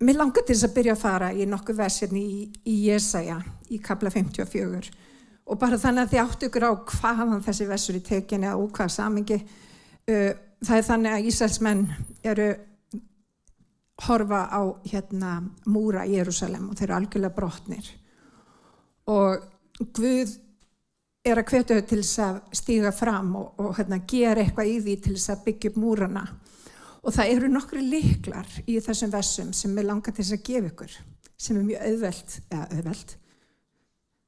Mér langar til þess að byrja að fara í nokkuð vers hérna í Jesaja, í kafla 54. Og bara þannig að þið áttu ykkur á hvaðan þessi versur í tekinni og hvað samingi. Það þannig að Ísraelsmenn eru horfa á múra í Jerúsalem og þeir eru algjörlega brotnir. Og Guð að hvetja þau til þess að stíga fram og gera eitthvað í því til þess að byggja upp múrana. Og það eru nokkri lyklar í þessum versum sem mig langar til þess að gefa ykkur, sem mjög auðvelt.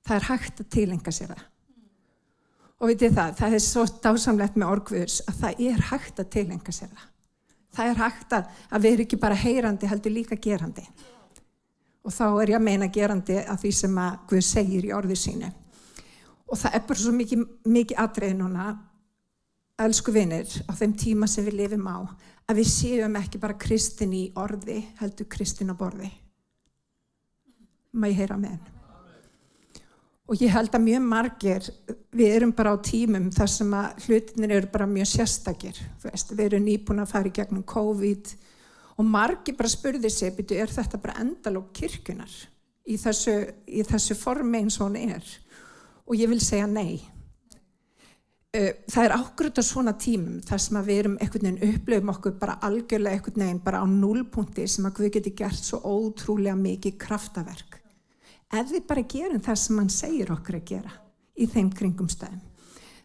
Það hægt að tileinka sér það. Og vitið það svo dásamlegt með orð Guðs að það hægt að tileinka sér það. Það hægt að vera ekki bara heyrandi, heldur líka gerandi. Og þá ég að meina gerandi að því sem að Guð segir í orði sínu. Og það bara svo mikið atriði núna, elsku vinir, á þeim tíma sem við lifum á, að við séum ekki bara kristin í orði, heldur kristin á borði. Má ég heyra með henn? Og ég held að mjög margir, við erum bara á tímum þar sem að hlutinir eru bara mjög sérstakir. Við erum nýbúin að fara í gegnum COVID og margir bara spurði sig, þetta bara endalók kirkjunar í þessu formi eins og hún Og ég vil segja nei. Það ákvörð á svona tímum þar sem að við erum einhvern veginn upplifum okkur bara algjörlega einhvern veginn bara á núllpunkti sem að Guð geti gert svo ótrúlega mikið kraftaverk. Ef við bara gerum það sem hann segir okkur að gera í þeim kringumstæðum.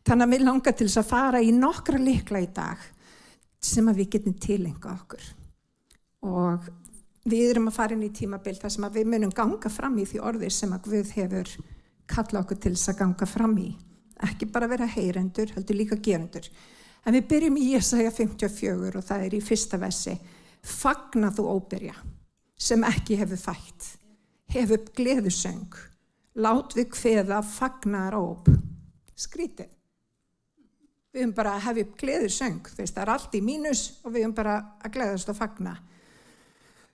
Þannig að við langar til þess að fara í nokkra lykla í dag sem að við getum tileinkað okkur. Og við erum að fara inn í tímabil þar sem að við munum ganga fram í því orði sem að Guð hefur kallað okkur til þess að ganga fram í. Ekki bara vera heyrendur, heldur líka gerendur. En við byrjum í Jesaja 54 og það í fyrsta versi. Fagna þú óbyrja, sem ekki hefur fætt. Hefur gleðusöng. Lát við kveða fagnaðar óp. Skrítið. Við bara að hefja gleðusöng. Það allt í mínus og við bara að gleðast og fagna.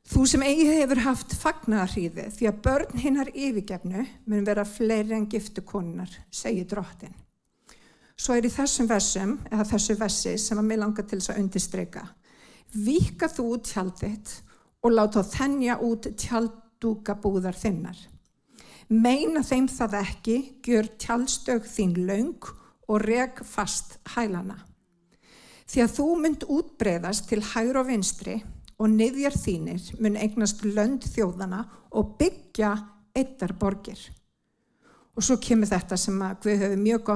Þú sem eigi hefur haft fagnaðarhríði, því að börn hinnar yfirgefnu mun vera fleiri en giftu konunnar, segir drottinn. Svo í þessum versum, eða þessu versi sem að mig langar til þess að undirstrika. Víkka þú út tjaldið og láta þenja út tjalddúkabúðar þinnar. Meina þeim það ekki, gjör tjaldstög þín löng og rek fast hælana. Því að þú munt útbreiðast til hægri og vinstri, og niðjar þínir mun eignast lönd þjóðana og byggja eittar borgir. Og svo kemur þetta sem að Guð hefur mjög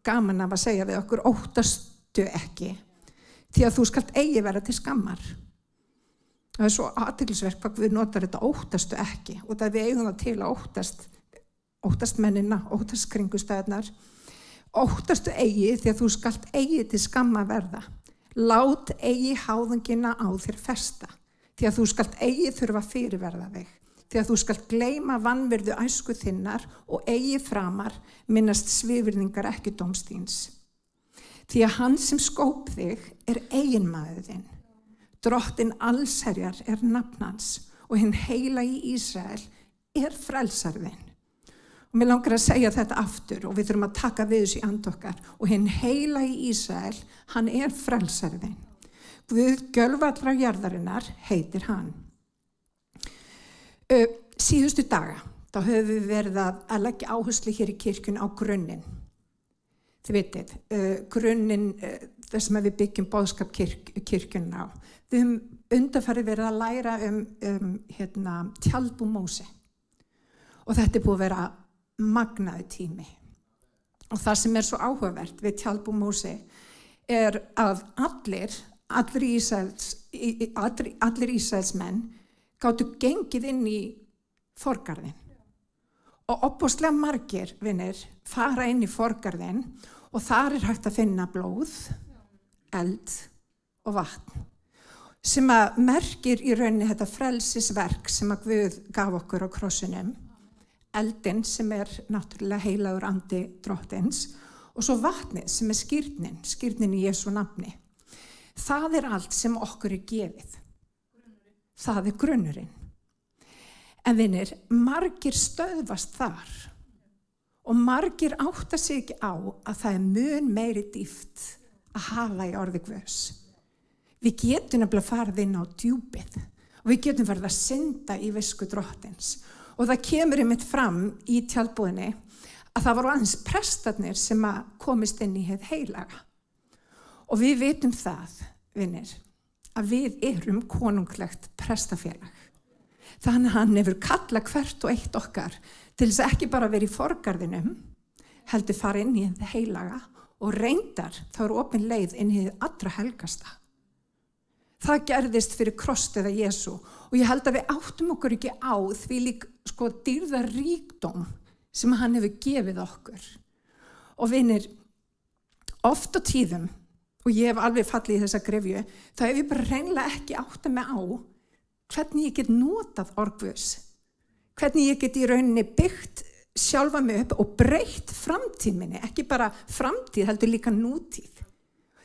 gaman af að segja við okkur, óttastu ekki, því að þú skalt eigi vera til skammar. Það svo athyglisvert hvað Guð notar þetta óttastu ekki, og það við eigum það til að óttast mennina, óttast kringustæðnar. Óttastu eigi því að þú skalt eigi til skamma verða. Lát eigi háðungina á þér festa, því að þú skalt eigi þurfa fyrirverða þig, því að þú skalt gleyma vanvirðu æsku þinnar og eigi framar minnast svifirðingar ekki dóms þíns. Því að hann sem skóp þig eiginmaður þinn, drottinn allsherjar nafn hans og hinn heilagi Ísrael frelsar þinn. Og mér langar að segja þetta aftur og við þurfum að taka við þessu í and okkar. Og hinn heilagi Ísrael, hann frelsari þinn. Guð gjölvallra jarðarinnar heitir hann. Síðustu daga, þá höfum við verið að leggja áherslu hér í kirkjun á grunninn. Þið vitið, grunninn, þess að við byggjum boðskap kirkjun á. Við höfum undanfarið verið að læra tjaldbú Móse. Og þetta búið að vera magnaði tími. Og það sem svo áhugavert við tjaldbú Móse að allir Ísraelsmenn gátu gengið inn í forgarðinn. Og opbóðslega margir vinir fara inn í forgarðinn og þar hægt að finna blóð, eld og vatn. Sem að merkir í rauninni þetta frelsisverk sem að Guð gaf okkur á krossinum. Eldin sem náttúrulega heilagur andi drottins og svo vatnið sem skírnin í Jesú nafni. Það allt sem okkur gefið. Það grunnurinn. En vinir, margir stöðvast þar og margir átta sig ekki á að það mun meiri dýpt að hafa í orði Guðs. Við getum nefnilega farið inn á djúpið og við getum verið að synda í visku Drottins. Og það kemur einmitt fram í tjaldbúðinni að það voru aðeins prestarnir sem að komist inn í hið heilaga. Og við vitum það, vinir, að við erum konunglegt prestafélag. Þannig að hann hefur kallað hvert og eitt okkar til þess að ekki bara vera í forgarðinum, heldur fara inn í hið heilaga og reyndar þá er opin leið inn í hið allra helgasta. Það gerðist fyrir krossdauða Jesú og ég held að við áttum okkur ekki á því lík dýrða ríkdóm sem hann hefur gefið okkur. Og vinir, oft á tíðum, og ég hef alveg fallið í þessa grefju, þá hef ég bara hreinlega ekki áttað mig á hvernig ég get notað orð Guðs, hvernig ég get í rauninni byggt sjálfa mig upp og breytt framtíð minni, ekki bara framtíð, heldur líka nútíð.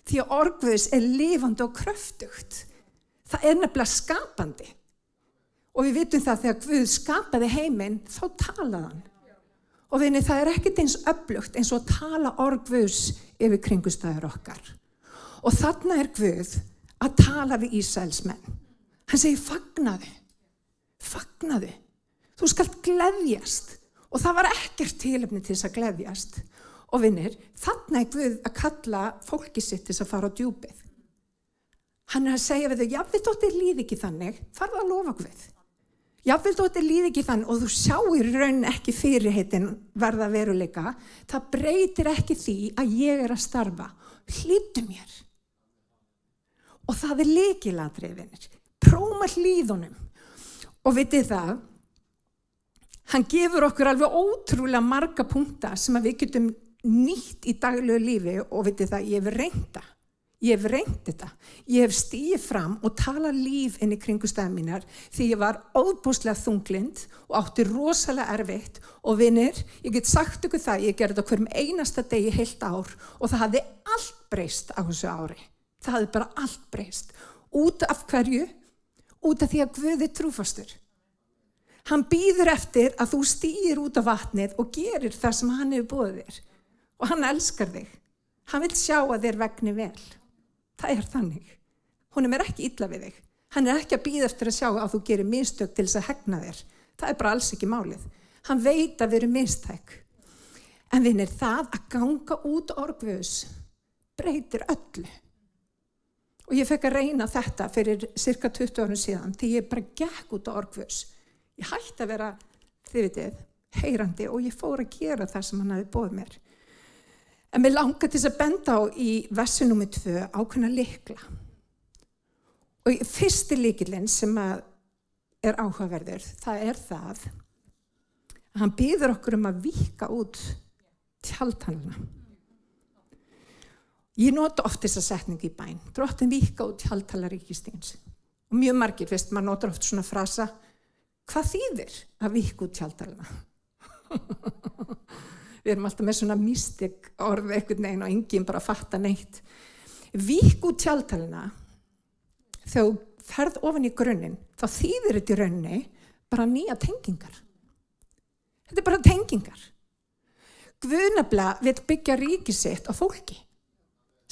Því að orð Guðs er lifandi og kröftugt. Það er nefnilega skapandi. Og við vitum það þegar Guð skapaði heiminn, þá talaði hann. Og vinni, það er ekkert eins öflugt eins og að tala orð Guðs yfir kringumstæður okkar. Og þarna er Guð að tala við Ísraelsmenn. Hann segir, fagnaðu. Þú skalt gleðjast. Og það var ekkert tilefni til þess að gleðjast. Og vinir, þarna er Guð að kalla fólki sitt til þess að fara á djúpið. Hann er að segja við þau, jafnvel þótt líði ekki þannig, farðu að lofa Guð. Jafnvel þótt líði ekki þannig og þú sjáir raun ekki fyrirheitin verða veruleika, það breytir ekki því að ég er að starfa. Hlýddu mér. Og það er lykilatriði, vinir. Prófa hlýðunum. Og vitið það, hann gefur okkur alveg ótrúlega marga punkta sem að við getum nýtt í daglegu lífi og vitið það, ég hef reynt þetta. Ég hef stigið fram og talað líf inn í kringumstæður mínar því ég var óbúslega þunglind og átti rosalega erfitt og vinir, ég get sagt ykkur það, ég gerði þetta hverjum einasta degi heilt ár og það hafði allt breyst á þessu ári. Það hafði bara allt breyst. Út af hverju? Út af því að Guð er trúfastur. Hann bíður eftir að þú stígir út af vatnið og gerir það sem hann hefur boðið þér. Og hann elskar þig. Hann vil sjá að þér vegni vel. Það er þannig. Honum er ekki illa við þig. Hann er ekki að bíða eftir að sjá að þú gerir mistök til þess að hegna þér. Það er bara alls ekki málið. Hann veit að við erum mistæk. En vinir, það að ganga út orð Guðs breytir öllu. Og ég fekk að reyna þetta fyrir cirka 20 árum síðan því ég bara gekk út á orð Guðs. Ég hætti að vera, þið vitið, heyrandi og ég fór að gera það sem hann hafi boðið mér. En mér langar til að benda á í versi númer 2 ákveðna lykla. Og fyrsti lykillinn sem er áhugaverður, það er það að hann biður okkur að víkka út tjaldhanana. Ég nota oft þessa setningu í bæn. Drottinn víkka út tjaldhala ríkisins. Og mjög margir, veist, maður notar oft svona frasa, hvað þýðir að víkka út tjaldhalana? Við erum alltaf með svona mystik orð einhvern veginn og enginn bara fatta neitt. Víkka út tjaldhalana, þegar þú ferð ofan í grunninn, þá þýðir þetta í rauninni bara nýja tengingar. Þetta er bara tengingar. Guð nefnilega vill byggja ríki sitt á fólki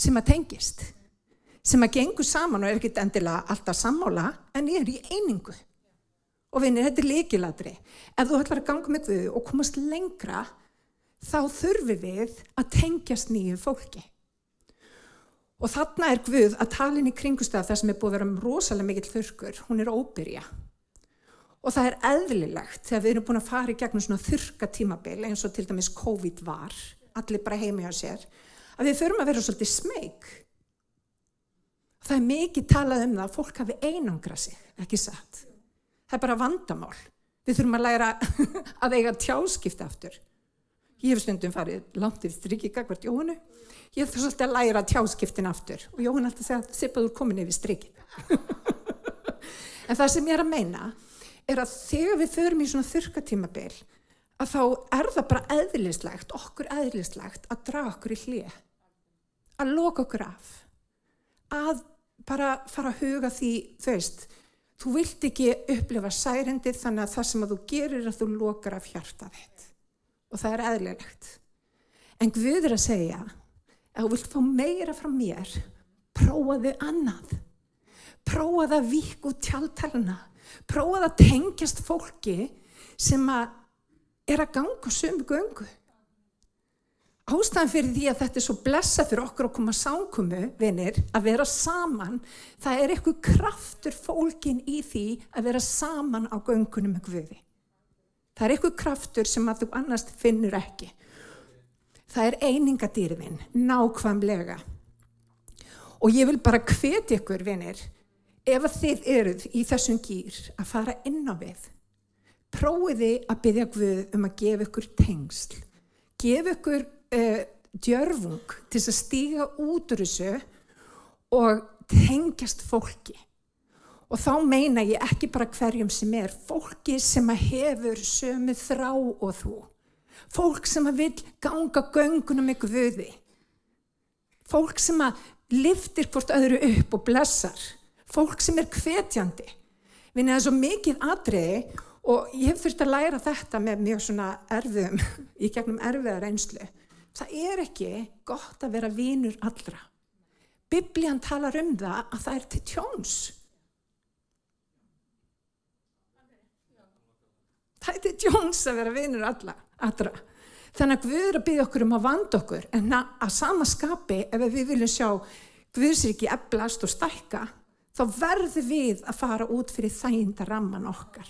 sem að tengist, sem að gengur saman og er ekkert endilega alltaf sammála, en er í einingu. Og vinir, þetta er lykilatriði. Ef þú ætlar að ganga með Guð og komast lengra, þá þurfum við að tengjast nýju fólki. Og þarna er Guð að tala inn í kringumstæður þar sem er búið að vera rosalega mikill þurrkur. Hún er óbyrja. Og það er eðlilegt þegar við erum búin að fara í gegnum svona þurrka tímabil, eins og til dæmis COVID var, allir bara heima hjá sér, að við förum að vera svolítið smeyk. Það er mikið talað um það að fólk hafi einangrað sig, ekki satt. Það er bara vandamál. Við þurfum að læra að eiga tjáskipti aftur. Ég hef stundum farið langt yfir strikið gagnvart Jóhannu. Ég þarf svolítið að læra tjáskiptin aftur. Og Jóhann alltaf segja að Sibba, þú er komin yfir strikið. En það sem ég er að meina er að þegar við förum í svona þurrkatímabil, að þá er það bara eðlislegt, okkur eðlislegt að draga okkur í hlé. Að loka okkur af. Að bara fara að huga því, þú veist, þú vilt ekki upplifa særindið þannig að það sem að þú gerir að þú lokar af hjartað þitt. Og það er eðlilegt. En Guð er að segja, ef þú vilt fá meira frá mér, prófaðu annað. Prófaðu að víkka út tjaldhalana. Prófaðu að tengjast fólki sem að ganga sömu göngu. Ástæðan fyrir því að þetta svo blessað fyrir okkur að koma samkomu, vinir, að vera saman, það eitthvað kraftur fólkin í því að vera saman á göngunum með Guði. Það eitthvað kraftur sem að þú annars finnur ekki. Það einingadýrðin, nákvæmlega. Og ég vil bara hvetja ykkur, vinir, ef að þið eruð í þessum gír að fara inn á við, prófiði að biðja Guð að gefa ykkur tengsl, gefa ykkur djörfung til að stíga út úr þessu og tengjast fólki. Og þá meina ég ekki bara hverjum sem fólki sem hefur sömu þrá og þú. Fólk sem vill ganga göngunum með Guði. Fólk sem lyftir hvort öðru upp og blessar. Fólk sem hvetjandi. Vinna það svo mikið atriði og ég hef þurft að læra þetta með mjög svona erfiðum, í gegnum erfiða reynslu. Það ekki gott að vera vinur allra. Biblían talar það að það til tjóns. Það til tjóns að vera vinur allra. Þannig að Guð að biðja okkur að vanda okkur, en að sama skapi, ef við viljum sjá Guðsríki eflast og stækka, þá verðum við að fara út fyrir þægindaramman okkar.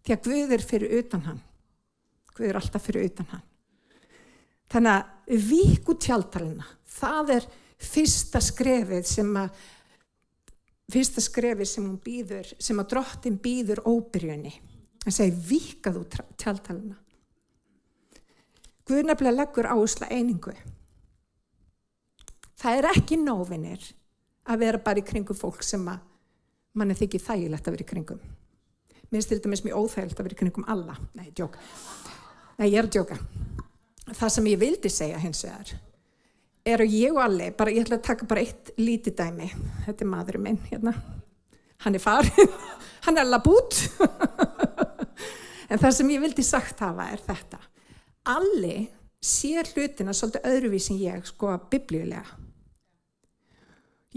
Því að Guð fyrir utan hann. Guð alltaf fyrir utan hann. Þannig að vík út tjaldtalina, það fyrsta skrefið sem hún býður, sem að drottin býður óbyrjunni. Það segir víkað út tjaldtalina. Guð nefnilega leggur áherslu á einingu. Það ekki nóg, vinir, að vera bara í kringum fólk sem manni þykir þægilegt að vera í kringum. Mér finnst til dæmis mjög óþægilegt að vera í kringum alla. Nei, djóka. Nei, ég að djóka. Það sem ég vildi segja hins vegar að ég og Alli, ég ætla að taka bara eitt lítið dæmi. Þetta maðurinn minn hérna. Hann farinn, hann labút. En það sem ég vildi sagt hafa þetta. Alli sér hlutina svolítið öðruvísi en ég, biblíulega.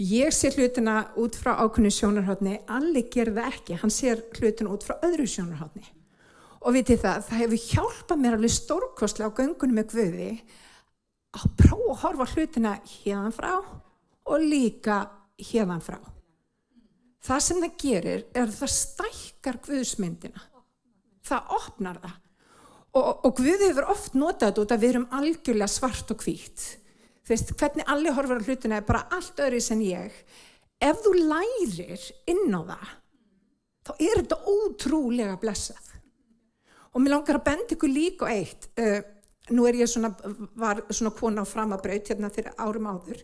Ég sér hlutina út frá ákveðnu sjónarhorni, Alli gerir það ekki, hann sér hlutina út frá öðru sjónarhorni. Og vitið það hefur hjálpað mér alveg stórkostlega á göngunum með Guði að prófa að horfa hlutina hérðan frá og líka hérðan frá. Það sem það gerir það stækkar Guðsmyndina. Það opnar það. Og Guð hefur oft notað þetta út að við erum algjörlega svart og hvít. Þú veist, hvernig Alli horfir á hlutina bara allt öðruvísi en ég. Ef þú lærir inn á það, þá þetta ótrúlega blessað. Og mér langar að benda ykkur líka á eitt. Nú ég var svona kona á framabraut hérna fyrir árum áður.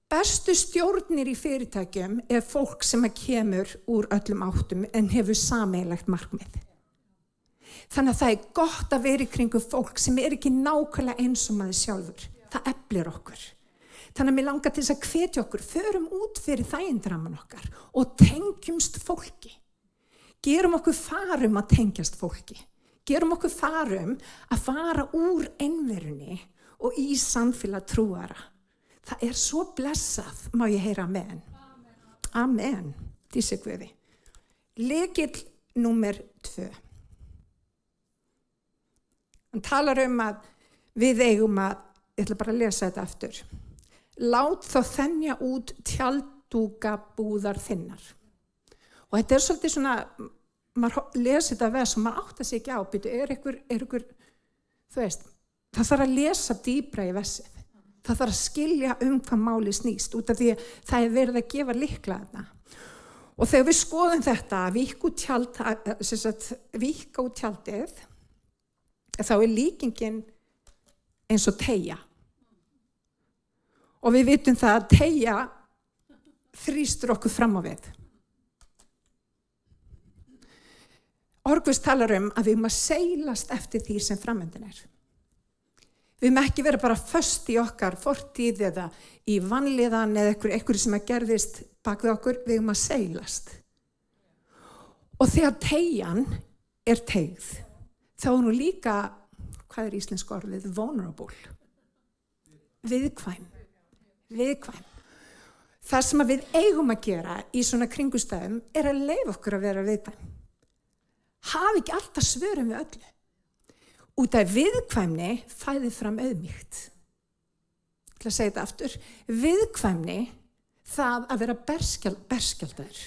Bestu stjórnir í fyrirtækjum fólk sem kemur úr öllum áttum en hefur sameiginlegt markmið. Þannig að það gott að vera í kringum fólk sem ekki nákvæmlega eins og maður sjálfur. Það eflir okkur. Þannig að mér langar til þess að hvetja okkur, förum út fyrir þægindaramman okkar og tengjumst fólki. Gerum okkur farum að tengjast fólki. Gerum okkur farum að fara úr einverunni og í samfélag trúara. Það svo blessað, má ég heyra amen. Amen, dísi Guði. Lykill númer 2. Hann talar að við eigum ég ætla bara að lesa þetta aftur. Lát þá þenja út tjalddúkabúðar þinnar. Og þetta svolítið svona, maður lesi þetta veð sem maður áttar sig ekki á, ykkur, þú veist, það þarf að lesa dýpra í vesið. Það þarf að skilja hvað máli snýst, út af því að það verið að gefa lykla þarna. Og þegar við skoðum þetta, víkka út tjaldið, þá líkingin eins og teygja. Og við vitum það að teygja þrýstur okkur fram á við. Orgvist talar að við seilast eftir því sem framöndan Við ekki vera bara föst í okkar fortíð eða í vanlíðan eða eitthvað sem gerðist bak við okkur, við seilast. Og þegar teygjan teygð, þá nú líka, hvað íslensku orðið, vulnerable. Viðkvæm. Það sem við eigum að gera í svona kringustæðum að leyfa okkur að vera viðkvæm. Hafi ekki alltaf svörum við öllu. Út af viðkvæmni fæðir fram auðmýkt. Ég ætla að segja þetta aftur. Viðkvæmni, það að vera berskjaldaður.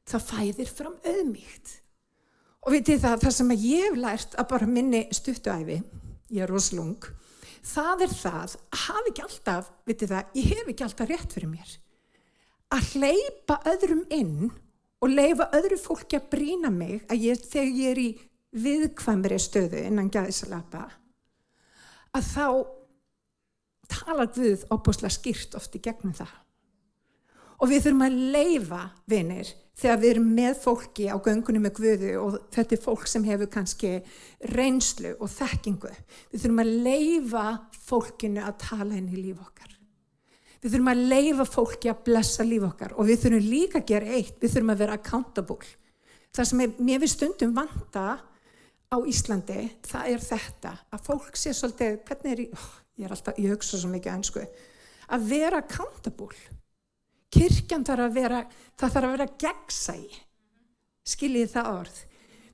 Það fæðir fram auðmýkt. Og vitið það sem ég hef lært að bara minni stuttuæfi, ég rosalung, það það, hafi ekki alltaf, vitið það, ég hef ekki alltaf rétt fyrir mér. Að hleypa öðrum inn og leyfa öðru fólki að brýna mig, þegar ég í viðkvæmri stöðu innan gæðisalapa, að þá talar Guð ofboðslega skýrt oft í gegnum það. Og við þurfum að leyfa, vinir, þegar við erum með fólki á göngunum með Guði og þetta fólk sem hefur kannski reynslu og þekkingu. Við þurfum að leyfa fólkinu að tala inn í líf okkar. Við þurfum að leyfa fólki að blessa líf okkar og við þurfum líka að gera eitt, við þurfum að vera accountable. Það sem mér við stundum vanta á Íslandi, það þetta, að fólk sé svolítið, hvernig ég hugsa svo mikið ensku, að vera accountable. Kirkjan þarf að vera gegnsæ. Skiljið það orð.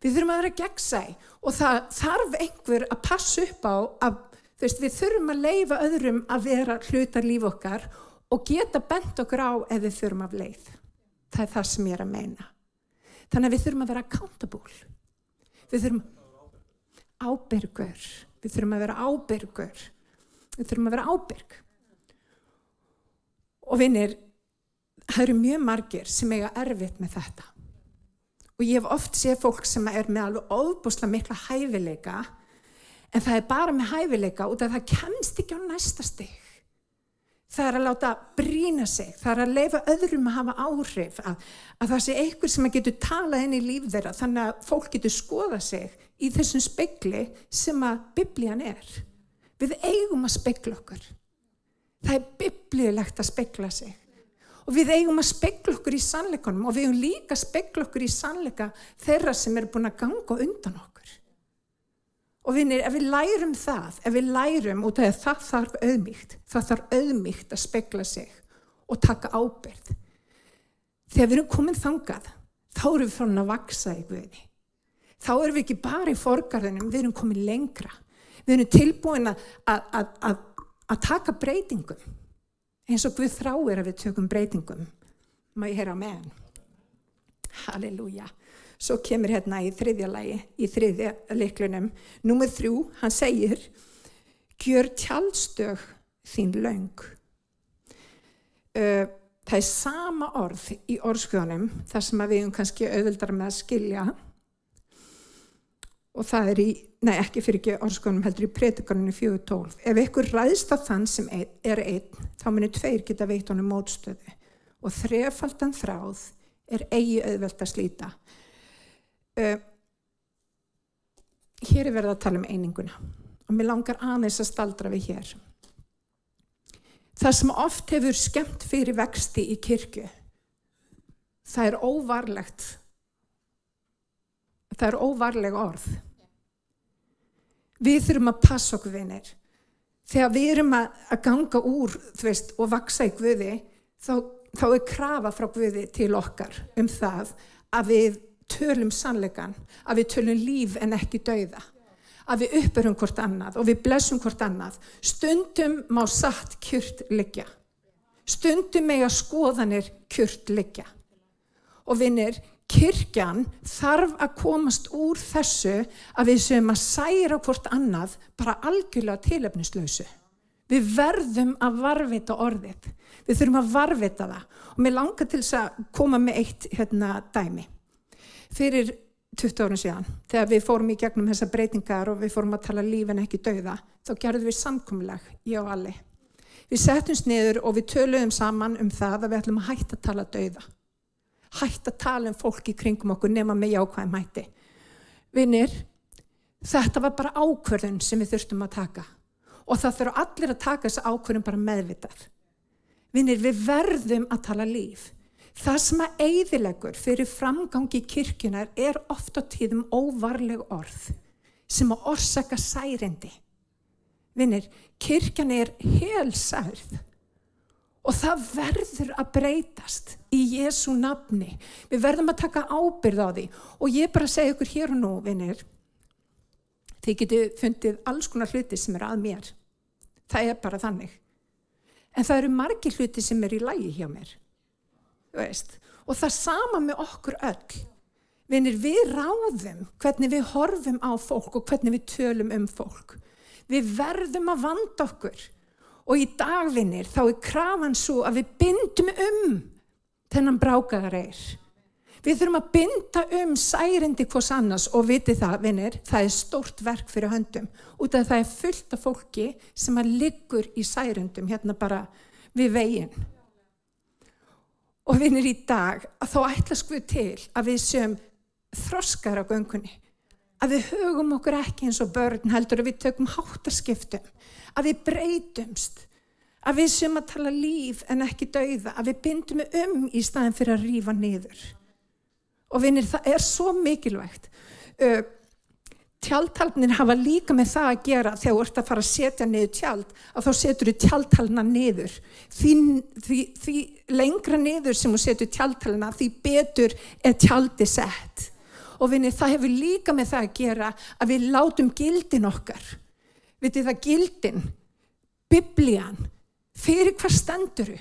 Við þurfum að vera gegnsæ og það þarf einhver að passa upp á að við þurfum að leyfa öðrum að vera hlutar líf okkar og geta bent okkur á ef við þurfum af leið. Það það sem ég að meina. Þannig að við þurfum að vera accountable. Við þurfum ábyrgur. Við þurfum að vera ábyrgur. Við þurfum að vera ábyrg. Og vinir, það eru mjög margir sem eiga erfitt með þetta. Og ég hef oft séð fólk sem með alveg ofboðslega mikla hæfileika, en það bara með hæfileika út af það kemst ekki á næsta stig. Það að láta brýna sig, það að leyfa öðrum að hafa áhrif, að það sé einhver sem getur talað inn í líf þeirra, þannig að fólk getur skoða sig í þessum spegli sem að Biblían Við eigum að spegla okkur. Það biblíulegt að spegla sig. Og við eigum að spegla okkur í sannleikanum og við eigum líka að spegla okkur í sannleika þeirra sem búin að ganga undan okkur. Og vinir, ef við lærum út af það þarf auðmýkt, það þarf auðmýkt að spegla sig og taka ábyrgð. Þegar við erum komin þangað, þá erum við farin að vaxa í Guði. Þá erum við ekki bara í forgarðinum, við erum komin lengra. Við erum tilbúin að taka breytingum. Eins og Guð þráir að við tökum breytingum. Má ég heyra á meðan? Halleluja. Svo kemur hérna í þriðja lagi, í þriðja lyklunum. Númer 3, hann segir, gjör tjaldstög þín löng. Það sama orð í orðskjörnum, þar sem við kannski auðveldara með að skilja. Og það ekki orðskjörnum heldur í Predikarinu 4:12. Ef ykkur ræðst á þann sem einn, þá munu 2 geta veitt honum mótstöðu. Og 3-faldan þráð eigi auðvelt að slíta. Hér verið að tala eininguna. Og mér langar aðeins að staldra við hér. Það sem oft hefur skemmt fyrir vexti í kirkju, það óvarlegt. Það óvarleg orð. Við þurfum að passa okkur, vinir. Þegar við erum að ganga úr, og vaxa í Guði, þá krafa frá Guði til okkar það að við tölum sannleikann, að við tölum líf en ekki dauða. Að við uppbörum hvort annað og við blessum hvort annað. Stundum má satt kjurt liggja. Stundum mega skoðanir kjurt liggja. Og vinir, kirkjan þarf að komast úr þessu að við séum að særa hvort annað bara algjörlega tilefnislausu. Við verðum að varðveita orðið. Við þurfum að varðveita það. Og mér langar til þess að koma með eitt dæmi. Fyrir 20 árum síðan, þegar við fórum í gegnum þessar breytingar og við fórum að tala líf en ekki dauða, þá gerðum við samkomulag, ég og Alli. Við settumst niður og við töluðum saman það að við ætlum að hætta að tala dauða. Hætta að tala fólk í kringum okkur nema með jákvæðum hætti. Vinir, þetta var bara ákvörðun sem við þurftum að taka. Og það þurfa allir að taka þessa ákvörðun bara meðvitað. Vinir, við verðum að tala líf. Það sem að eyðileggur fyrir framgangi kirkjunar oft á tíðum óvarleg orð sem að orsaka særindi. Vinir, kirkjan helsærð Og það verður að breytast í Jesú nafni. Við verðum að taka ábyrgð á því. Og ég bara segi ykkur hér og nú, vinir, þið getið fundið alls konar hluti sem að mér. Það bara þannig. En það eru margir hluti sem í lagi hjá mér. Þú veist. Og það sama með okkur öll. Vinir, við ráðum hvernig við horfum á fólk og hvernig við tölum fólk. Við verðum að vanda okkur. Og í dag, vinir, þá krafan svo að við bindum þennan brákaða reyr. Við þurfum að binda særindi hvors annars og vitið það, vinir, það stórt verk fyrir höndum. Út af það fullt af fólki sem liggur í særindum hérna bara við veginn. Og vinir, í dag, þá ætlast Guð til að við séum þroskar á göngunni. Að við hugum okkur ekki eins og börn heldur, að við tökum háttaskiptum, að við breytumst, að við séum að tala líf en ekki dauða, að við bindum í staðin fyrir að rífa niður. Og vinir, það svo mikilvægt. Tjaldhaldarnir hafa líka með það að gera þegar þú ert að fara að setja niður tjald, að þá setur þú tjaldhaldarna niður. Því lengra niður sem þú setur tjaldhaldarna, því betur tjaldi sett. Og vinir, það hefur líka með það að gera að við látum gildin okkar. Vitið það, gildin, Biblían, fyrir hvað stenduru?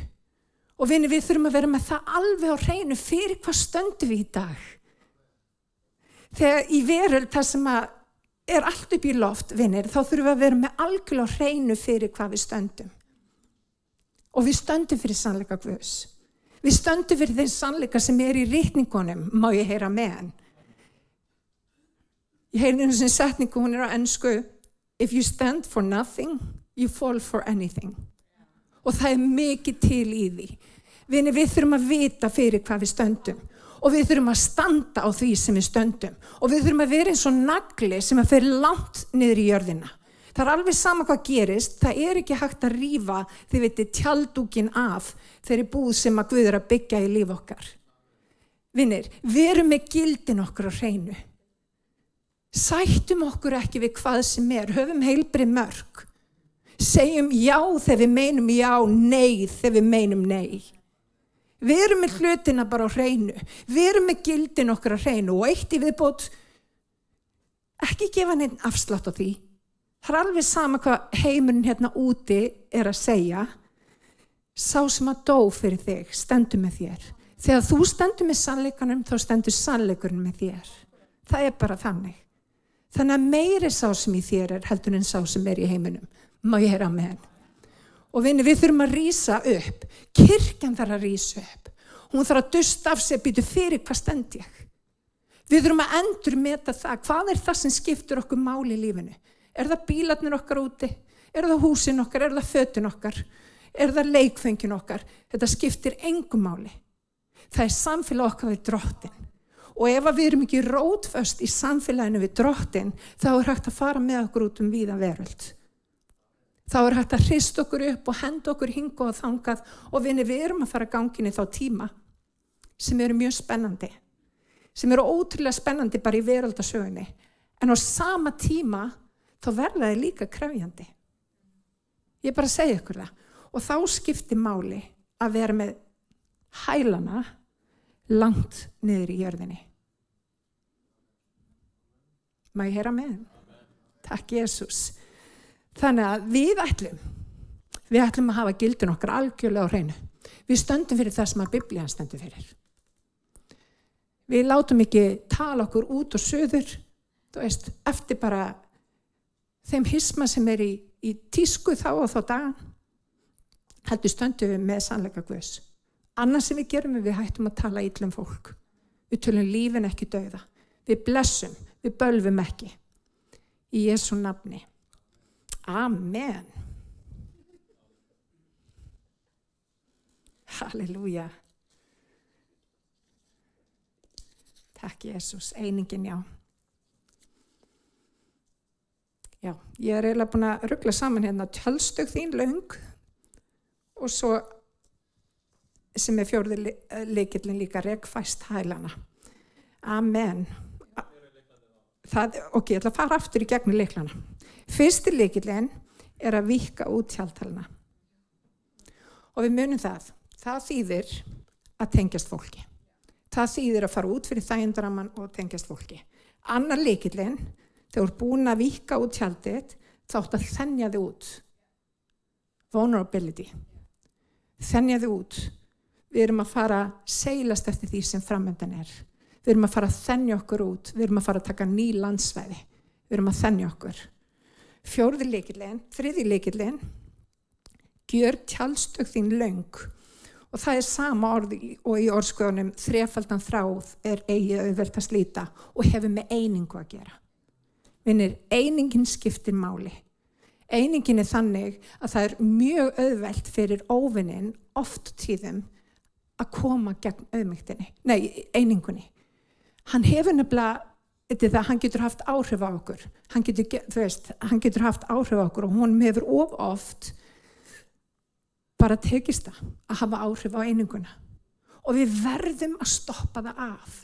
Og vinir, við þurfum að vera með það alveg á hreinu, fyrir hvað stöndum við í dag? Þegar í veröld það sem allt upp í loft, vinir, þá þurfum við að vera með algjörlega á hreinu fyrir hvað við stöndum. Og við stöndum fyrir sannleika Guðs. Við stöndum fyrir þeim sannleika sem í ritningunum, má ég heyra með hann. Ég heyrði einu sinni setningu, hún á ensku, if you stand for nothing, you fall for anything. Og það mikið til í því. Við þurfum að vita fyrir hvað við stöndum. Og við þurfum að standa á því sem við stöndum. Og við þurfum að vera eins og nagli sem fer langt niður í jörðina. Það alveg sama hvað gerist, það ekki hægt að rífa, þið veitir, tjaldúkin af þeirri búð sem Guð að byggja í líf okkar. Vinir, verum með gildin okkur á hreinu. Sættum okkur ekki við hvað sem höfum heilbrigð mörk. Segjum já þegar við meinum já, nei þegar við meinum nei. Við erum með hlutina bara á hreinu. Við erum með gildin okkar á hreinu og eitt í viðbót, ekki gefa neinn afslátt á því. Það alveg sama hvað heimurinn hérna úti að segja. Sá sem að dó fyrir þig, stendur með þér. Þegar þú stendur með sannleikanum, þá stendur sannleikurinn með þér. Það bara þannig. Þannig að meiri sá sem í þér heldur en sá sem í heiminum. Má ég heyra með henn. Og vinir, við þurfum að rísa upp. Kirkjan þarf að rísa upp. Hún þarf að dusta af sig, býtu fyrir hvað stend ég. Við þurfum að endurmeta það. Hvað það sem skiptir okkur máli í lífinu? Það bílarnir okkar úti? Það húsin okkar? Það fötin okkar? Það leikfengin okkar? Þetta skiptir engu máli. Það samfélag okkar við Drottinn. Og ef við erum ekki rótföst í samfélaginu við Drottinn, þá hægt að fara með okkur út víða veröld. Þá hægt að hrista okkur upp og henda okkur hingað og þangað og við erum að fara ganginni þá tíma sem eru mjög spennandi. Sem eru ótrúlega spennandi bara í veröldasögunni. En á sama tíma þá verða þeir líka krefjandi. Ég bara segi ykkur það. Og þá skiptir máli að vera með hælana langt niður í jörðinni. Má ég heyra með? Takk Jesús. Þannig að við ætlum að hafa gildin okkar algjörlega á hreinu. Við stöndum fyrir það sem að Biblían stendur fyrir. Við látum ekki tala okkur út og suður, þú veist, eftir bara þeim hisma sem í tísku þá og þá dagan. Heldur stöndum við með sannleika Guðs. Annars sem við gerum við hættum að tala illa fólk. Við tölum lífin ekki dauða. Við blessum, við bölvum ekki. Í Jesú nafni. Amen. Halleluja. Takk Jesús, einingin já. Já, ég eiginlega búin að rugla saman hérna tjaldstök þín löng og svo sem fjórði lykillinn líka rekfæst hælana. Amen. Ok, ég ætla að fara aftur í gegnum lyklana. Fyrsti lykillinn að víkka út tjaldhalana. Og við munum það þýðir að tengjast fólki. Það þýðir að fara út fyrir þægindaramman og tengjast fólki. Annar lykillinn, þegar þú ert búin að víkka út tjaldið, þá átt að þenja þig út. Vulnerability. Þenja þig út. Við erum að fara að seilast eftir því sem framöndan er. Við erum að fara að þenja okkur út. Við erum að fara að taka ný landsvæði. Við erum að þenja okkur. Þriðji lykillinn, gjör tjaldstök þín löng. Og það er sama orð og í orðskoðunum, þrefaldan þráð er eigi auðvelt að slíta og hefur með einingu að gera. Vinir, einingin skiptir máli. Einingin er þannig að það er mjög auðvelt fyrir óvinnin oft tíðum að koma gegn einingunni. Hann hefur nefnilega, það, hann getur haft áhrif á okkur. Hann getur haft áhrif á okkur og hún hefur oft bara tekist það að hafa áhrif á eininguna. Og við verðum að stoppa það af.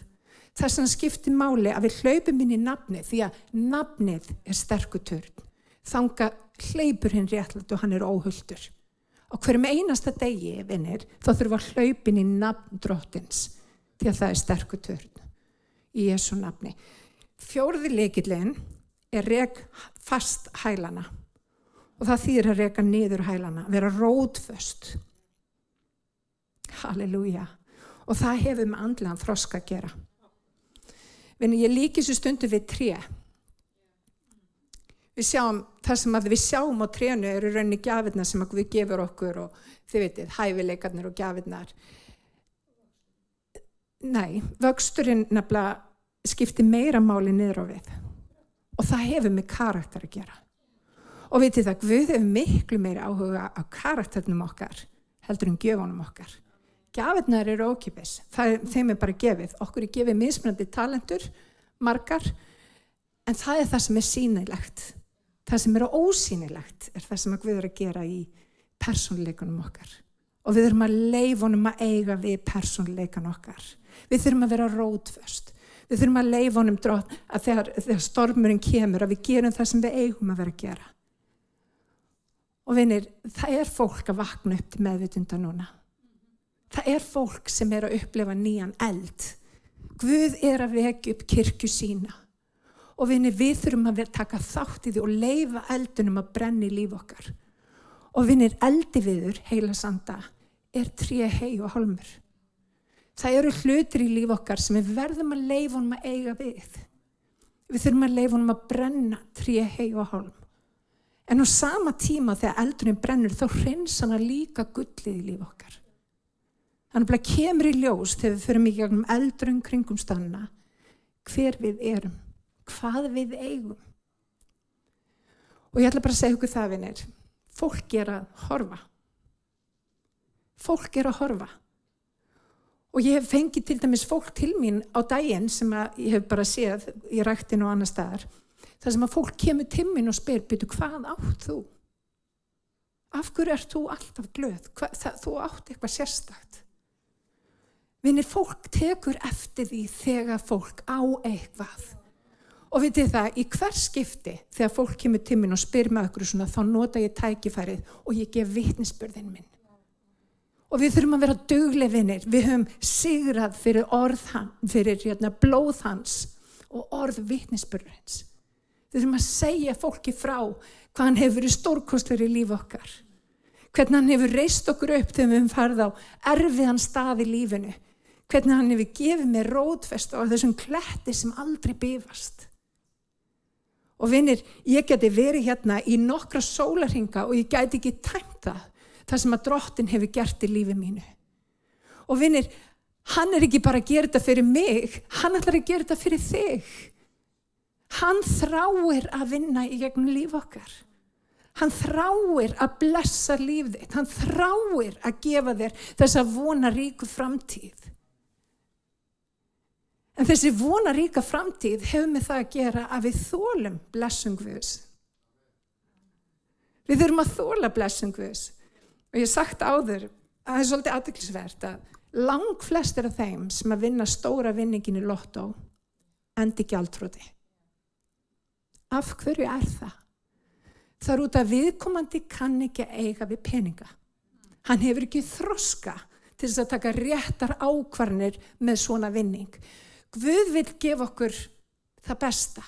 Þess vegna skiptir máli að við hlaupum inn í nafnið, því að nafnið er sterkur törn. Þanga hleypur hinn réttlætt og hann er óhultur. Á hverjum einasta degi, vinir, þá þurfum við að hlaupa inn í nafn drottins, því að það er sterkur törn í Jesú nafni. 4. lykillinn er rek fast hælana. Og það þýðir að reka niður hælana, vera rótföst. Halleluja. Og það hefur með andlegan þroska að gera. Ég líki þessu stundu við tré. Það sem við sjáum á trénu eru rauninni gjafirnar sem Guð gefur okkur og þið vitið, hæfileikarnir og gjafirnar. Nei, vöxturinn nefnilega skiptir meira máli niður á við. Og það hefur með karakter að gera. Og vitið það, Guð hefur miklu meiri áhuga á karakternum okkar, heldur en gjöfunum okkar. Gjafirnar eru ókeypis, þeim er bara gefið. Okkur er gefið mismunandi talentur, margar, en það er það sem er sýnilegt. Það sem er ósýnilegt er það sem Guð er að gera í persónuleikunum okkar. Og við þurfum að leyfa honum að eiga við persónuleikan okkar. Við þurfum að vera rótföst. Við þurfum að leyfa honum að þegar stormurinn kemur, að við gerum það sem við eigum að vera að gera. Og vinir, það er fólk að vakna upp til meðvitunda núna. Það er fólk sem er að upplifa nýjan eld. Guð er að vekja upp kirkju sína. Og vinir, við þurfum að taka þátt í því og leyfa eldunum að brenna í líf okkar. Og vinir, eldiviður, heilasanda, er tré, hei og hálmur. Það eru hlutir í líf okkar sem við verðum að leyfa honum að eiga við. Við þurfum að leyfa honum að brenna tré, hei og hálm. En á sama tíma þegar eldurinn brennur þá hreinsar hann líka gullið í líf okkar. Þannig að kemur í ljós þegar við förum í gegnum eldurinn kringumstæðuna hver við erum, hvað við eigum. Og ég ætla bara að segja ykkur það, vinir. Fólk er að horfa. Fólk er að horfa. Og ég hef fengið til dæmis fólk til mín á daginn sem ég hef bara séð í ræktinu og annar staðar. Það sem að fólk kemur til mín og spyr, byrju, hvað átt þú? Af hverju ert þú alltaf glöð? Þú átt eitthvað sérstakt. Vinir, fólk tekur eftir því þegar fólk á eitthvað. Og vitið það, í hver skipti þegar fólk kemur til mín og spyr með okkur svona, þá nota ég tækifærið og ég gef vitnisburðinn minn. Og við þurfum að vera dugleg, vinir. Við höfum sigrað fyrir fyrir blóð hans og orð vitnisburðins. Við þurfum að segja fólki frá hvað hann hefur verið stórkostlegur í líf okkar. Hvernig hann hefur reist okkur upp þegar við höfum farið á erfiðan stað í lífinu. Hvernig hann hefur gefið mér rótfest á þessum kletti sem aldrei bifast. Og vinir, ég geti verið hérna í nokkra sólarhringa og ég gæti ekki tæmt það sem að Drottinn hefur gert í lífi mínu. Og vinir, hann er ekki bara að gera þetta fyrir mig, hann ætlar að gera þetta fyrir þig. Hann þráir að vinna í gegnum líf okkar. Hann þráir að blessa líf þitt. Hann þráir að gefa þér þessa vonaríku framtíð. En þessi vonaríka framtíð hefur með það að gera að við þolum blessun Guðs. Við þurfum að þola blessun Guðs. Og ég hef sagt áður að það er svolítið athyglisvert að langflestir af þeim sem að vinna stóra vinningin í lottó endi gjaldþroti. Af hverju er það? Það er út af viðkomandi kann ekki að eiga við peninga. Hann hefur ekki þroska til þess að taka réttar ákvarðanir með svona vinning. Guð vill gefa okkur það besta.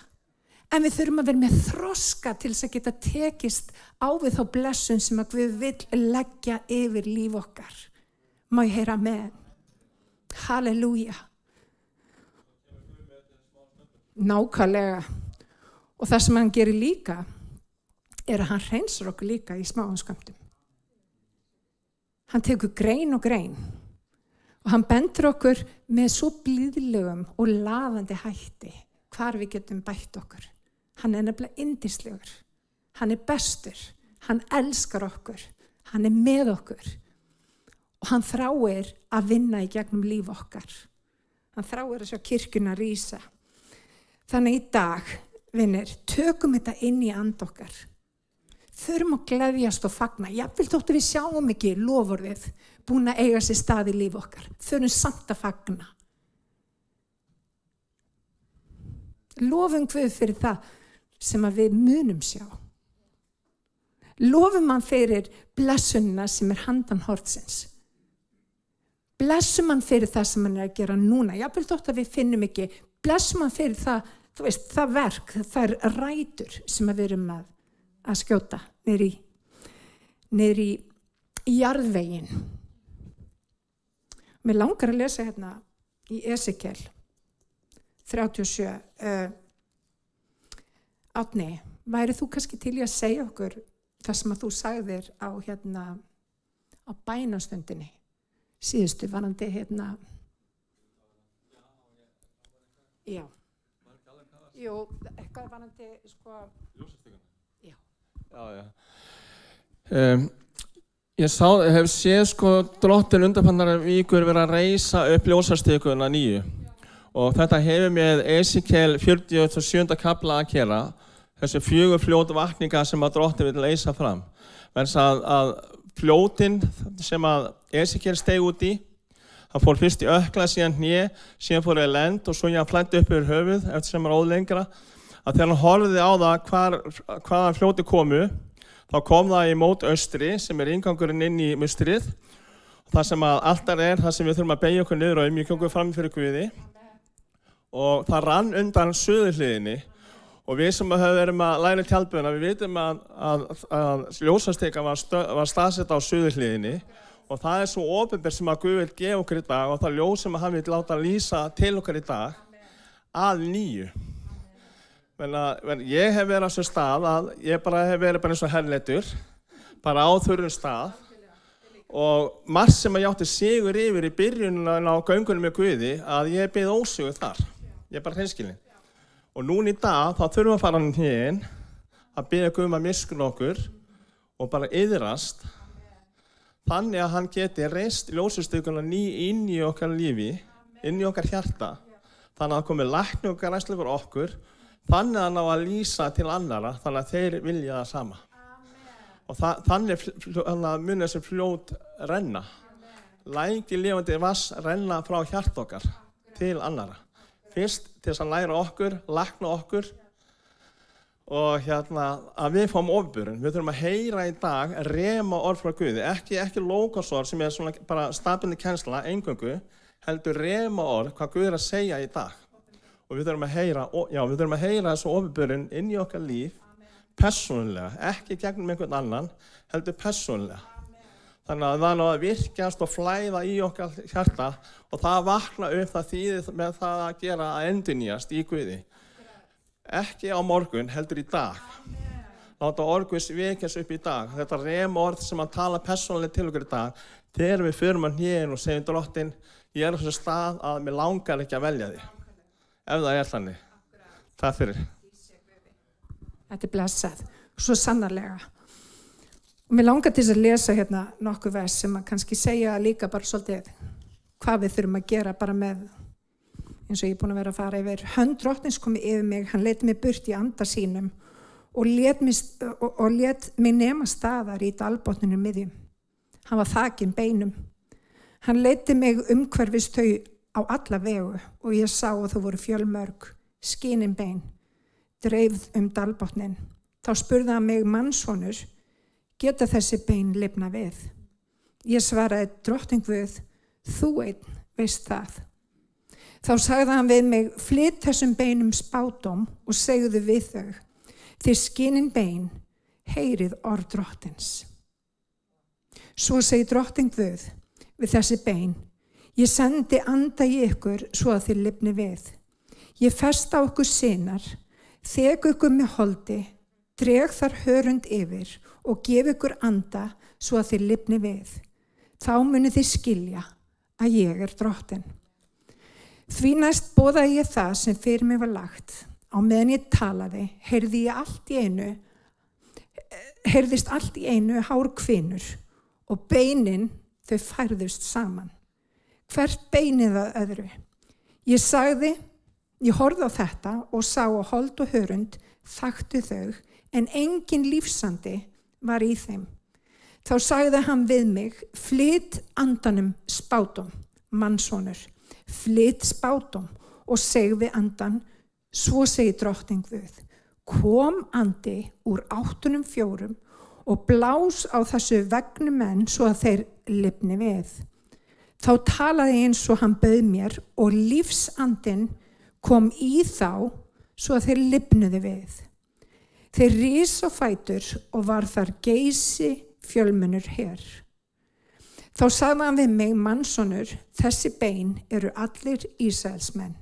En við þurfum að vera með þroska til þess að geta tekist á við þá blessun sem að Guð vill leggja yfir líf okkar. Má ég heyra með? Halleluja. Nákvæmlega. Og það sem hann gerir líka að hann hreinsar okkur líka í smáum skömmtum. Hann tekur grein og grein og hann bendur okkur með svo blíðlegum og laðandi hætti hvar við getum bætt okkur. Hann nefnilega yndislegur. Hann bestur. Hann elskar okkur. Hann með okkur. Og hann þráir að vinna í gegnum líf okkar. Hann þráir að sjá kirkjuna rísa. Þannig í dag, vinir, tökum þetta inn í and okkar. Þurfum að gleðjast og fagna. Jafnvel þóttu við sjáum ekki loforðið búin að eiga sér stað í líf okkar. Þurfum samt að fagna. Lofum Guð fyrir það sem að við munum sjá. Lofum hann fyrir blessunina sem handan hortsins. Blessum hann fyrir það sem hann að gera núna. Jafnvel þótt að við finnum ekki. Blessum hann fyrir það, þú veist, það verk, það rætur sem að við erum að skjóta niður í jarðveginn. Mér langar að lesa hérna í Esekiel 37. Árni, væri þú kannski til í að segja okkur það sem að þú sagðir á bænastundinni síðustu varandi já. Jú, eitthvað varandi ljósastigana. Já. Ég hef séð Drottin undanfarnar vikur verið að reisa upp ljósastiguna 9 og þetta hefur með Esekiel 47. kafla að gera, þessi 4 fljót vakninga sem að Drottin vil leysa fram. Vegna að fljótin sem að Esekiel steig út í, hann fór fyrst í ökla, síðan hné, síðan fór í lend og svo hann flæddi upp yfir höfuð eftir sem hann ólengra. Að þegar hann horfði á það hvaðan fljóti komu, þá kom það í mót austri sem inngangurinn inn í mustrið. Það sem að altar það sem við þurfum að beygja okkur niður á mjúkjöngu fram fyrir Guði. Og það rann undan suðurhliðinni. Og við sem höfum verið að læra tjaldböðuna, við vitum að ljósasteka var staðsett á suðurhliðinni. Og það svo opinber sem að Guð vil gefa okkur í dag og það ljós sem að hann vil láta lýsa til okkur í dag að 9. Men ég hef verið á þessu stað að ég hef verið eins og herleitur, bara á þurrum stað. Og margt sem að ég átti sigur yfir í byrjunina á göngunum með Guði að ég beið ósigur þar. Ég hreinskilinn. Og núna í dag þá þurfum við að fara inn að biðja Guð að miskunna okkur og bara iðrast. Þannig að hann geti reist ljósastiguna inn í okkar lífi, inn í okkar hjarta. Þannig að það komi lækni og græslu fyrir okkur. Þannig að hann á að lýsa til annara, þannig að þeir vilja það sama. Og þannig mun þessi fljót renna. Læki lifandi vass renna frá hjarta okkar til annara. Fyrst til þess að læra okkur, lækna okkur. Og að við fáum ofurburðun. Við þurfum að heyra í dag rema orð frá Guði. Ekki lókasorð sem svona bara staflandi kennsla, eingöngu, heldur rema orð hvað Guð að segja í dag. Og við þurfum að heyra þessu ofurburðun inn í okkar líf, persónulega, ekki gegnum einhvern annan, heldur persónulega. Þannig að það að virkjast og flæða í okkar hjarta og það vakna upp það þýðir með það að gera að endurnýjast í Guði. Ekki á morgun, heldur í dag. Láta orð vekjast upp í dag. Þetta rema orð sem hann tala persónulega til okkur í dag. Þegar við förum að hnén og segjum Drottin, ég á þessu stað að mér langar ekki að velja þig. Ef það þannig. Takk fyrir. Þetta blessað. Svo sannarlega. Og mér langar til að lesa nokkuð vers sem að kannski segja líka bara svolítið hvað við þurfum að gera bara með eins og ég búin að vera að fara yfir. Hönd Drottins komi yfir mig, hann lét mig burt í anda sínum og lét mig nema staðar í dalbotninu miðjum. Hann var þakinn beinum. Hann leiddi mig umhverfis þau á alla vegu og ég sá að þau voru fjölmörg, skinin bein, dreifð dalbotnin. Þá spurði hann mig, mannssonur, geta þessi bein lifna við? Ég svaraði, drottinn Guð, þú einn veist það. Þá sagði hann við mig, flyt þessum beinum spádóm og segðu við þau, þið skinin bein, heyrið orð drottins. Svo segi drottinn Guð við þessi bein, ég sendi anda í ykkur svo að þið lifni við. Ég festa okkur sinar, þek ykkur með holdi, dreg þar hörund yfir og gef ykkur anda svo að þið lifni við. Þá munið þið skilja að ég er drottinn. Því næst boðaði ég það sem fyrir mig var lagt. Á meðan ég talaði, heyrðist allt í einu hár hvinur og beinin þau færðust saman. Hvert beinið að öðru. Ég horfði á þetta og sá að hold og hörund þaktu þau, en engin lífsandi var í þeim. Þá sagði hann við mig, flyt andanum spádóm, mannssonur, flyt spádóm og seg við andan, svo segi drottinn Guð, kom andi úr 8 4 og blás á þessu vegnu menn svo að þeir lifni við. Þá talaði eins og hann bauð mér og lífsandinn kom í þá svo að þeir lifnuðu við. Þeir risu á fætur og var þar geysi fjölmennur her. Þá sagði hann við mig, mannssonur, þessi bein eru allir Ísraelsmenn.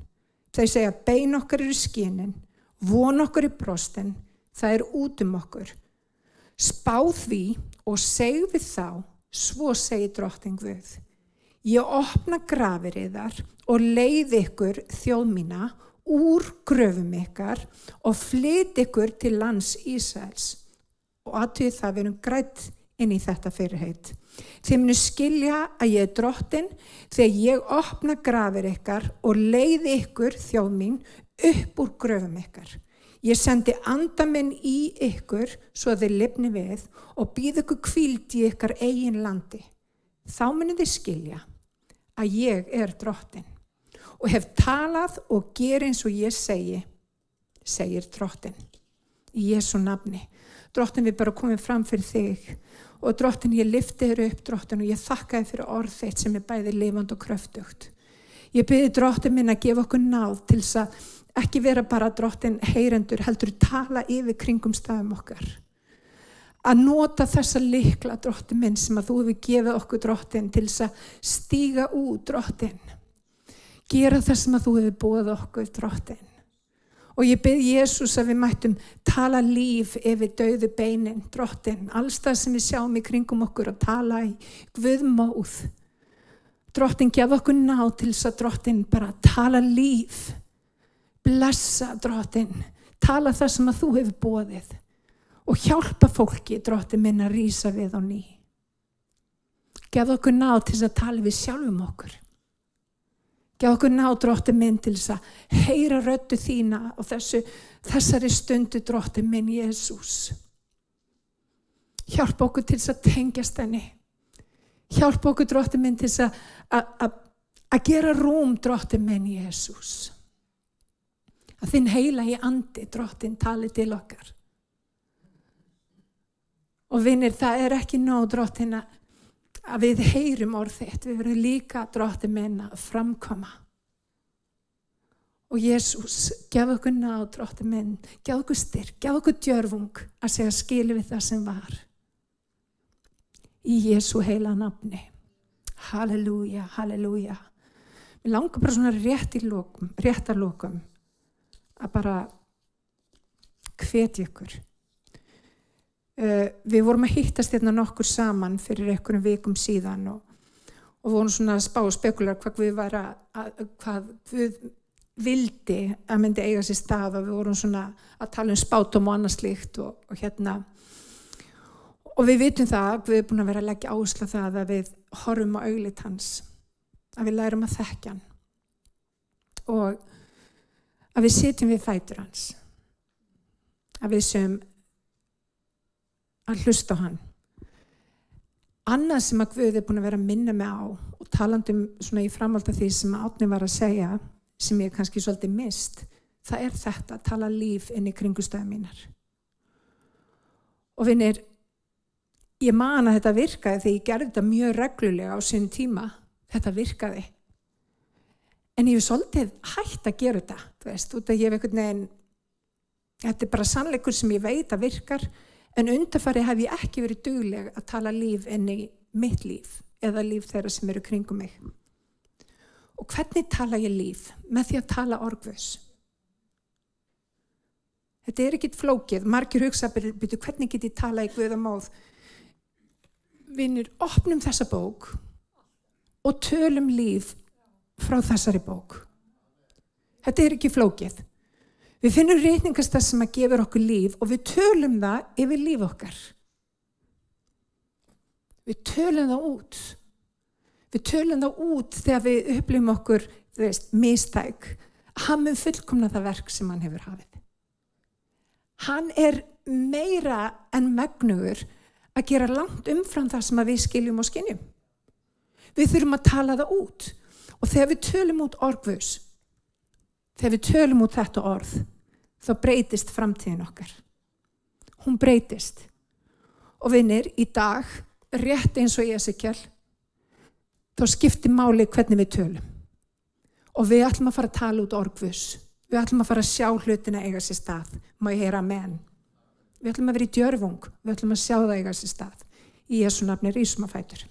Þeir segja, bein okkar eru skinin, von okkar er brostin, það er út okkur. Spá því og seg við þá, svo segi drottinn Guð. Ég opna grafir yðar og leið ykkur þjóð mína úr gröfum ykkar og flyt ykkur til lands Ísraels. Og athugið það, við erum grædd inn í þetta fyrirheit. Þið munu skilja að ég er drottinn þegar ég opna grafir ykkar og leið ykkur þjóð mín upp úr gröfum ykkar. Ég sendi anda minn í ykkur svo að þið lifni við og býð ykkur hvíld í ykkar eigin landi. Þá munu þið skilja að ég er drottinn og hef talað og ger eins og ég segi, segir drottinn. Í Jesú nafni. Drottinn, við bara komum fram fyrir þig og drottinn, ég lyfti þér upp, drottinn, og ég þakka þér fyrir orð þitt sem er bæði lifandi og kröftugt. Ég biði drottinn minn að gefa okkur náð til þess að ekki vera bara drottinn heyrendur, heldur tala yfir kringumstæðum okkar. Að nota þessa lykla, drottinn minn, sem að þú hefur gefið okkur, drottinn, til þess að stíga út, drottinn. Gera það sem að þú hefur boðið okkur, drottinn. Og ég bið Jesús að við mættum tala líf yfir dauðu beinin, drottinn, alls það sem við sjáum í kringum okkur og tala í guðmóð. Drottinn, gef okkur náð til þess að drottinn bara tala líf, blessa, drottinn, tala það sem að þú hefur boðið og hjálpa fólki, drottinn minn, að rísa við á ný. Gef okkur náð til þess að tala við sjálfum okkur. Gef okkur náð, drottinn minn, til þess að heyra röddu þína á þessari stundu, drottinn minn, Jesús. Hjálpa okkur til þess að tengjast henni. Hjálpa okkur, drottinn minn, til þess að gera rúm, drottinn minn, Jesús. Að þinn heilagi andi, drottinn, tali til okkar. Og vinir, það er ekki nóg, drottinn, að við heyrum orð þitt, við verðum líka, drottinn minn, að framkoma. Og Jesús, gef okkur náð, drottinn minn, gef okkur styrk, gef okkur djörfung að segja skil við það sem var. Í Jesú heila nafni. Halleluja, halleluja. Mér langar bara svona réttarlokum að bara hvetja ykkur. Við vorum að hittast hérna nokkur saman fyrir einhverjum vikum síðan og vorum svona að spá og spekular hvað Guð vildi að myndi eiga sér stað, og við vorum svona að tala spádóm og annað slíkt og hérna. Og við vitum það að Guð er búin að vera að leggja áherslu á það að við horfum á augliti hans, að við lærum að þekkja hann og að við sitjum við fætur hans, að við séum að hlusta á hann. Annað sem að Guð er búin að vera að minna mig á og talandum svona í framhald af því sem Árni var að segja, sem ég kannski svolítið mist, það er þetta að tala líf inn í kringumstæður mínar. Og vinir, ég man að þetta virkaði þegar ég gerði þetta mjög reglulega á sinn tíma. Þetta virkaði. En ég hef svolítið hætt að gera þetta, þú veist, út að ég hef einhvern veginn, þetta bara sannleikur sem ég veit að virkar, en undanfarið hef ég ekki verið dugleg að tala líf inn í mitt líf eða líf þeirra sem eru kringum mig. Og hvernig tala ég líf? Með því að tala orð Guðs. Þetta ekkert flókið. Margir hugsa, hvernig get ég tala í Guð og móð? Vinir, opnum þessa bók og tölum líf frá þessari bók. Þetta ekki flókið. Við finnum reikningastað sem að gefur okkur líf og við tölum það yfir líf okkar. Við tölum það út. Við tölum það út þegar við upplifum okkur, þú veist, mistæk. Hann mun fullkomna það verk sem hann hefur hafið. Hann meira en megnugur að gera langt umfram það sem að við skiljum og skynjum. Við þurfum að tala það út. Og þegar við tölum út orð Guðs, þegar við tölum út þetta orð, þá breytist framtíðin okkar. Hún breytist. Og vinir, í dag, rétt eins og Esekiel, þá skiptir máli hvernig við tölum. Og við ætlum að fara að tala út orð Guðs. Við ætlum að fara að sjá hlutina eiga sér stað. Má ég heyra amen. Við ætlum að vera í djörfung. Við ætlum að sjá það eiga sér stað. Í Jesú nafni rísum á fætur.